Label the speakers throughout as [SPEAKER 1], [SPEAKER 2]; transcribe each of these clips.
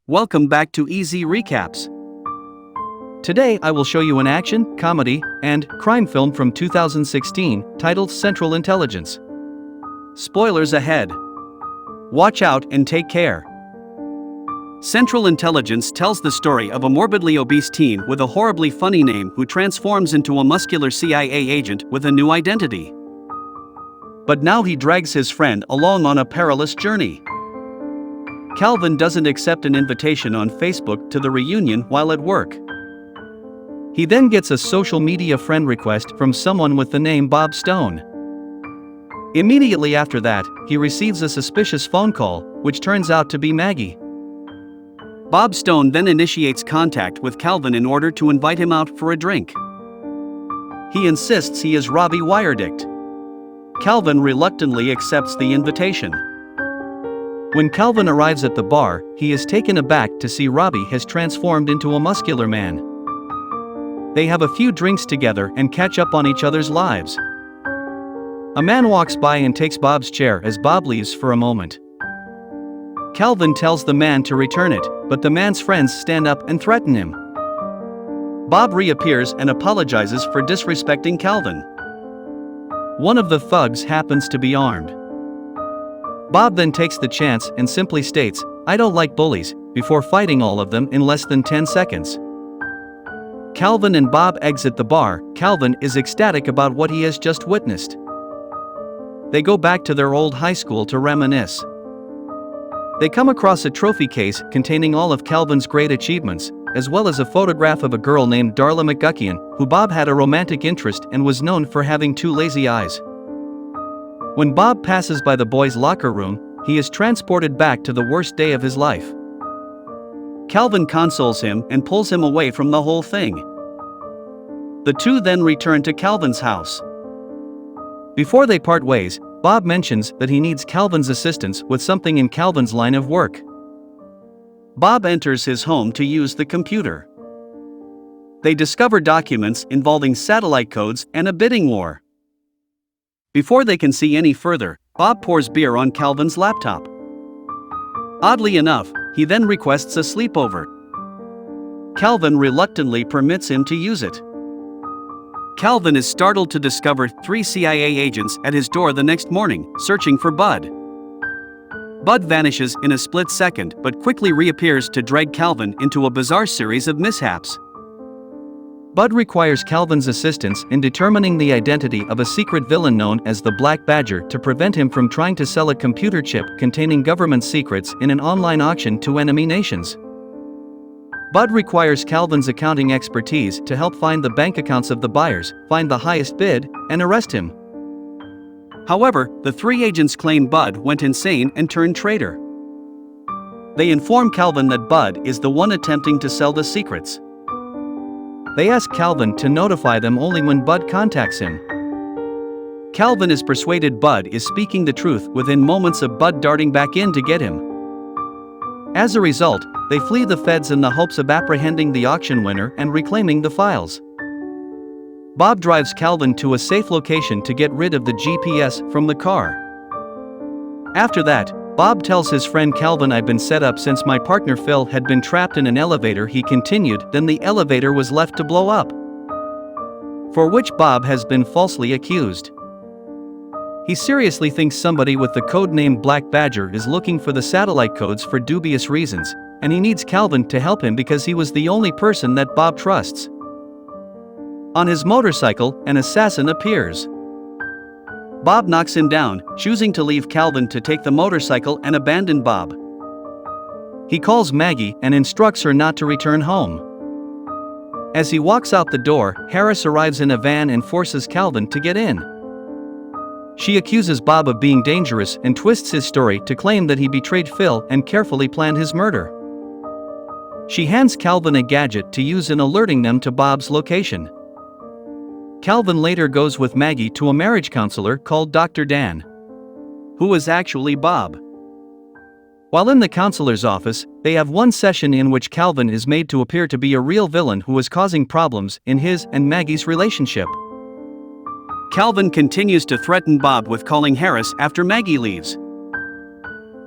[SPEAKER 1] Welcome back to Easy Recaps. Today I will show you an action, comedy, and crime film from 2016 titled Central Intelligence. Spoilers ahead. Watch out and take care. Central Intelligence tells the story of a morbidly obese teen with a horribly funny name who transforms into a muscular CIA agent with a new identity. But now he drags his friend along on a perilous journey. Calvin doesn't accept an invitation on Facebook to the reunion while at work. He then gets a social media friend request from someone with the name Bob Stone. Immediately after that, he receives a suspicious phone call, which turns out to be Maggie. Bob Stone then initiates contact with Calvin in order to invite him out for a drink. He insists he is Robbie Wyerdicht. Calvin reluctantly accepts the invitation. When Calvin arrives at the bar, he is taken aback to see Robbie has transformed into a muscular man. They have a few drinks together and catch up on each other's lives. A man walks by and takes Bob's chair as Bob leaves for a moment. Calvin tells the man to return it, but the man's friends stand up and threaten him. Bob reappears and apologizes for disrespecting Calvin. One of the thugs happens to be armed. Bob then takes the chance and simply states, "I don't like bullies," before fighting all of them in less than 10 seconds. Calvin and Bob exit the bar. Calvin is ecstatic about what he has just witnessed. They go back to their old high school to reminisce. They come across a trophy case containing all of Calvin's great achievements, as well as a photograph of a girl named Darla McGuckian, who Bob had a romantic interest and was known for having two lazy eyes. When Bob passes by the boys' locker room, he is transported back to the worst day of his life. Calvin consoles him and pulls him away from the whole thing. The two then return to Calvin's house. Before they part ways, Bob mentions that he needs Calvin's assistance with something in Calvin's line of work. Bob enters his home to use the computer. They discover documents involving satellite codes and a bidding war. Before they can see any further, Bob pours beer on Calvin's laptop. Oddly enough, he then requests a sleepover. Calvin reluctantly permits him to use it. Calvin is startled to discover 3 CIA agents at his door the next morning, searching for Bud. Bud vanishes in a split second but quickly reappears to drag Calvin into a bizarre series of mishaps. Bud requires Calvin's assistance in determining the identity of a secret villain known as the Black Badger to prevent him from trying to sell a computer chip containing government secrets in an online auction to enemy nations. Bud requires Calvin's accounting expertise to help find the bank accounts of the buyers, find the highest bid, and arrest him. However, the 3 agents claim Bud went insane and turned traitor. They inform Calvin that Bud is the one attempting to sell the secrets. They ask Calvin to notify them only when Bud contacts him. Calvin is persuaded Bud is speaking the truth within moments of Bud darting back in to get him. As a result, they flee the feds in the hopes of apprehending the auction winner and reclaiming the files. Bob drives Calvin to a safe location to get rid of the GPS from the car. After that, Bob tells his friend Calvin, "I've been set up since my partner Phil had been trapped in an elevator." He continued, "Then the elevator was left to blow up." For which Bob has been falsely accused. He seriously thinks somebody with the code name Black Badger is looking for the satellite codes for dubious reasons, and he needs Calvin to help him because he was the only person that Bob trusts. On his motorcycle, an assassin appears. Bob knocks him down, choosing to leave Calvin to take the motorcycle and abandon Bob. He calls Maggie and instructs her not to return home. As he walks out the door, Harris arrives in a van and forces Calvin to get in. She accuses Bob of being dangerous and twists his story to claim that he betrayed Phil and carefully planned his murder. She hands Calvin a gadget to use in alerting them to Bob's location. Calvin later goes with Maggie to a marriage counselor called Dr. Dan, who is actually Bob. While in the counselor's office, they have one session in which Calvin is made to appear to be a real villain who is causing problems in his and Maggie's relationship. Calvin continues to threaten Bob with calling Harris after Maggie leaves.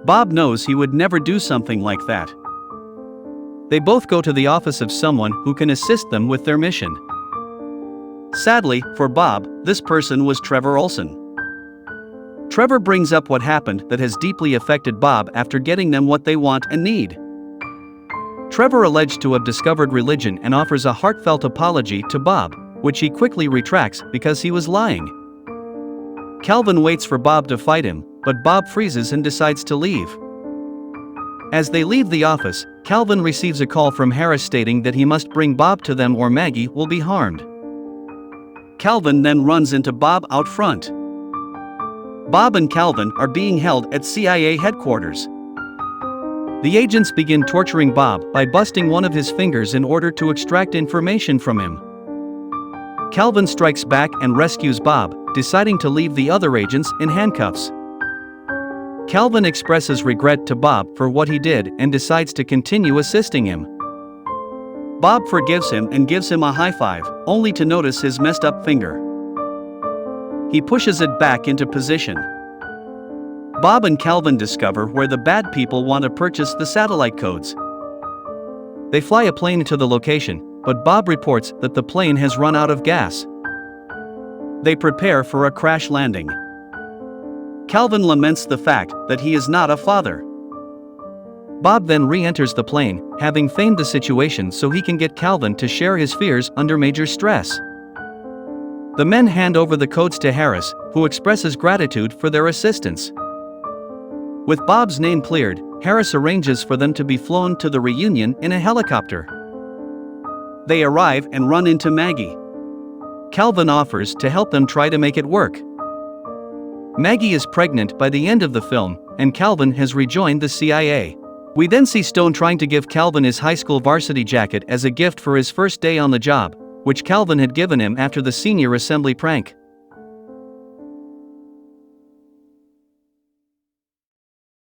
[SPEAKER 1] Bob knows he would never do something like that. They both go to the office of someone who can assist them with their mission. Sadly, for Bob, this person was Trevor Olson. Trevor brings up what happened that has deeply affected Bob after getting them what they want and need. Trevor alleged to have discovered religion and offers a heartfelt apology to Bob, which he quickly retracts because he was lying. Calvin waits for Bob to fight him, but Bob freezes and decides to leave. As they leave the office, Calvin receives a call from Harris stating that he must bring Bob to them or Maggie will be harmed. Calvin then runs into Bob out front. Bob and Calvin are being held at CIA headquarters. The agents begin torturing Bob by busting one of his fingers in order to extract information from him. Calvin strikes back and rescues Bob, deciding to leave the other agents in handcuffs. Calvin expresses regret to Bob for what he did and decides to continue assisting him. Bob forgives him and gives him a high five, only to notice his messed up finger. He pushes it back into position. Bob and Calvin discover where the bad people want to purchase the satellite codes. They fly a plane to the location, but Bob reports that the plane has run out of gas. They prepare for a crash landing. Calvin laments the fact that he is not a father. Bob then re-enters the plane, having feigned the situation so he can get Calvin to share his fears under major stress. The men hand over the codes to Harris, who expresses gratitude for their assistance. With Bob's name cleared, Harris arranges for them to be flown to the reunion in a helicopter. They arrive and run into Maggie. Calvin offers to help them try to make it work. Maggie is pregnant by the end of the film, and Calvin has rejoined the CIA. We then see Stone trying to give Calvin his high school varsity jacket as a gift for his first day on the job, which Calvin had given him after the senior assembly prank.